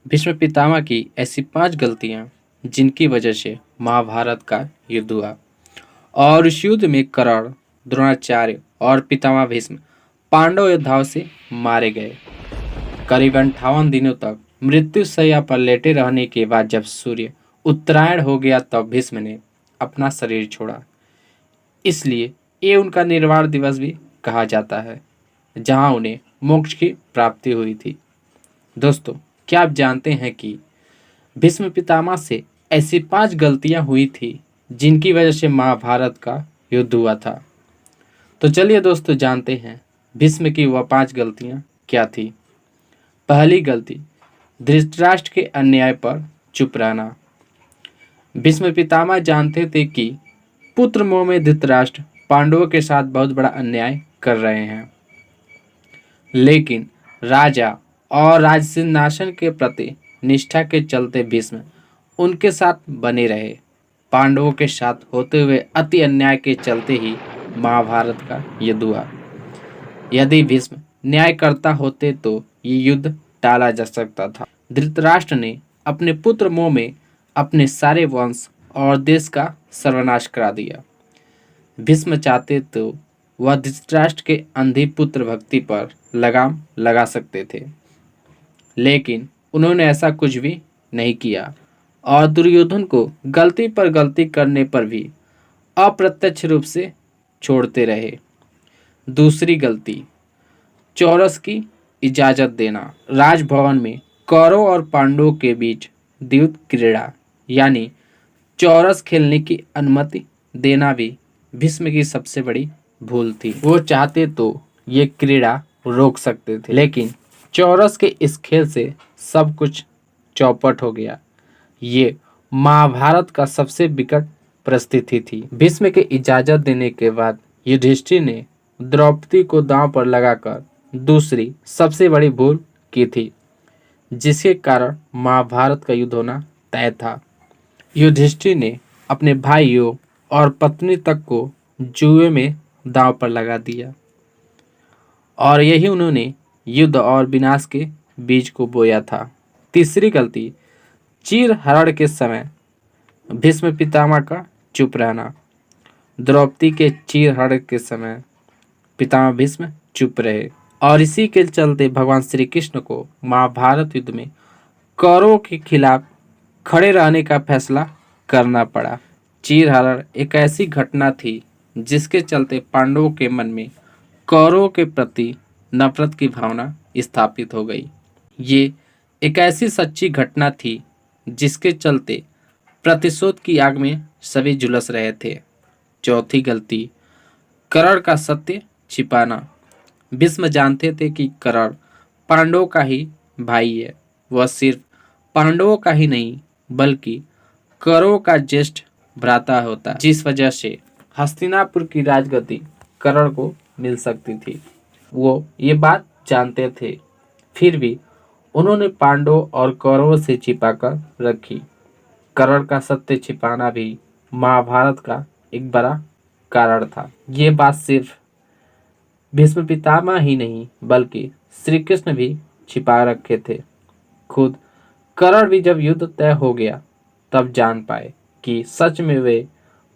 भीष्म पितामह की ऐसी 5 गलतियां जिनकी वजह से महाभारत का युद्ध हुआ और उस युद्ध में कर्ण, द्रोणाचार्य और पितामह भीष्म पांडव योद्धाओं से मारे गए। करीब 58 दिनों तक मृत्यु शैया पर लेटे रहने के बाद जब सूर्य उत्तरायण हो गया तब भीष्म ने अपना शरीर छोड़ा। इसलिए ये उनका निर्वाण दिवस भी कहा जाता है, जहां उन्हें मोक्ष की प्राप्ति हुई थी। दोस्तों, क्या आप जानते हैं कि भीष्म पितामह से ऐसी 5 गलतियां हुई थी जिनकी वजह से महाभारत का युद्ध हुआ था। तो चलिए दोस्तों, जानते हैं भीष्म की वह 5 गलतियां क्या थी। पहली गलती, धृतराष्ट्र के अन्याय पर चुप रहना। भीष्म पितामह जानते थे कि पुत्र मोह में धृतराष्ट्र पांडवों के साथ बहुत बड़ा अन्याय कर रहे हैं, लेकिन राजा और राजसिंहासन के प्रति निष्ठा के चलते भीष्म उनके साथ बने रहे। पांडवों के साथ होते हुए अति अन्याय के चलते ही महाभारत का युद्ध हुआ। यदि भीष्म न्याय करता होते तो ये युद्ध टाला जा सकता था। धृतराष्ट्र ने अपने पुत्र मोह में अपने सारे वंश और देश का सर्वनाश करा दिया। भीष्म चाहते तो वह धृतराष्ट्र के अंधी पुत्र भक्ति पर लगाम लगा सकते थे, लेकिन उन्होंने ऐसा कुछ भी नहीं किया और दुर्योधन को गलती पर गलती करने पर भी अप्रत्यक्ष रूप से छोड़ते रहे। दूसरी गलती, चौरस की इजाजत देना। राजभवन में कौरव और पांडवों के बीच द्वैत क्रीड़ा यानी चौरस खेलने की अनुमति देना भी भीष्म की सबसे बड़ी भूल थी। वो चाहते तो ये क्रीड़ा रोक सकते थे, लेकिन चौरस के इस खेल से सब कुछ चौपट हो गया। ये महाभारत का सबसे विकट परिस्थिति थी। भीष्म के इजाजत देने के बाद युधिष्ठिर ने द्रौपदी को दांव पर लगाकर दूसरी सबसे बड़ी भूल की थी, जिसके कारण महाभारत का युद्ध होना तय था। युधिष्ठिर ने अपने भाइयों और पत्नी तक को जुए में दांव पर लगा दिया और यही उन्होंने युद्ध और विनाश के बीज को बोया था। तीसरी गलती, चीरहरण के समय भीष्म पितामह का चुप रहना। द्रौपदी के चीरहरण के समय पितामह भीष्म चुप रहे और इसी के चलते भगवान श्री कृष्ण को महाभारत युद्ध में कौरवों के खिलाफ खड़े रहने का फैसला करना पड़ा। चीरहरण एक ऐसी घटना थी जिसके चलते पांडवों के मन में कौरवों के प्रति नफरत की भावना स्थापित हो गई। ये एक ऐसी सच्ची घटना थी जिसके चलते प्रतिशोध की आग में सभी झुलस रहे थे। चौथी गलती, कर्ण का सत्य छिपाना। भीष्म जानते थे कि कर्ण पांडवों का ही भाई है। वह सिर्फ पांडवों का ही नहीं बल्कि कौरवों का ज्येष्ठ भ्राता होता, जिस वजह से हस्तिनापुर की राजगद्दी कर्ण को मिल सकती थी। वो ये बात जानते थे, फिर भी उन्होंने पांडवों और कौरवों से छिपाकर रखी। कर्ण का सत्य छिपाना भी महाभारत का एक बड़ा कारण था। ये बात सिर्फ भीष्म पितामह ही नहीं बल्कि श्री कृष्ण भी छिपा रखे थे। खुद कर्ण भी जब युद्ध तय हो गया तब जान पाए कि सच में वे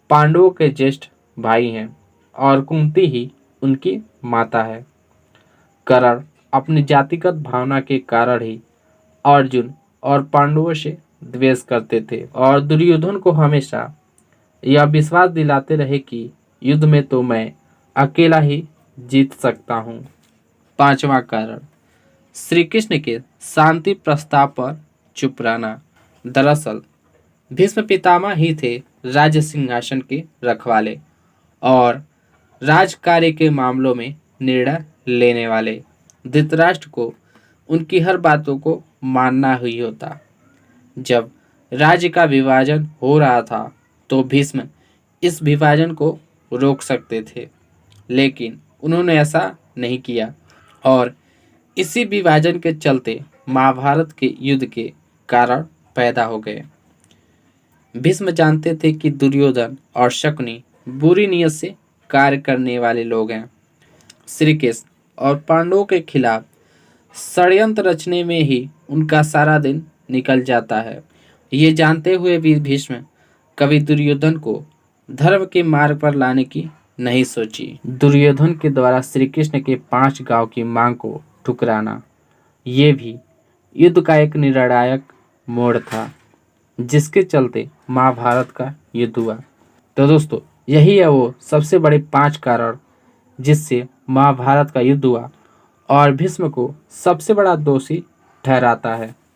पांडवों के ज्येष्ठ भाई हैं और कुंती ही उनकी माता है। कर्ण अपनी जातिगत भावना के कारण ही अर्जुन और पांडवों से द्वेष करते थे और दुर्योधन को हमेशा यह विश्वास दिलाते रहे कि युद्ध में तो मैं अकेला ही जीत सकता हूँ। पांचवा कारण, श्री कृष्ण के शांति प्रस्ताव पर चुप रहना। दरअसल भीष्म पितामह ही थे राज्य सिंहासन के रखवाले और राजकार्य के मामलों में निर्णय लेने वाले। धृतराष्ट्र को उनकी हर बातों को मानना ही होता। जब राज्य का विभाजन हो रहा था तो भीष्म इस विभाजन को रोक सकते थे, लेकिन उन्होंने ऐसा नहीं किया और इसी विभाजन के चलते महाभारत के युद्ध के कारण पैदा हो गए। भीष्म जानते थे कि दुर्योधन और शकुनी बुरी नीयत से कार्य करने वाले लोग हैं। श्री कृष्ण और पांडवों के खिलाफ षड्यंत्र रचने में ही उनका सारा दिन निकल जाता है। ये जानते हुए भी भीष्म कभी दुर्योधन को धर्म के मार्ग पर लाने की नहीं सोची। दुर्योधन के द्वारा श्री कृष्ण के 5 गांव की मांग को ठुकराना ये भी युद्ध का एक निर्णायक मोड़ था, जिसके चलते महाभारत का युद्ध हुआ। तो दोस्तों, यही है वो सबसे बड़े 5 कारण जिससे महाभारत का युद्ध हुआ और भीष्म को सबसे बड़ा दोषी ठहराता है।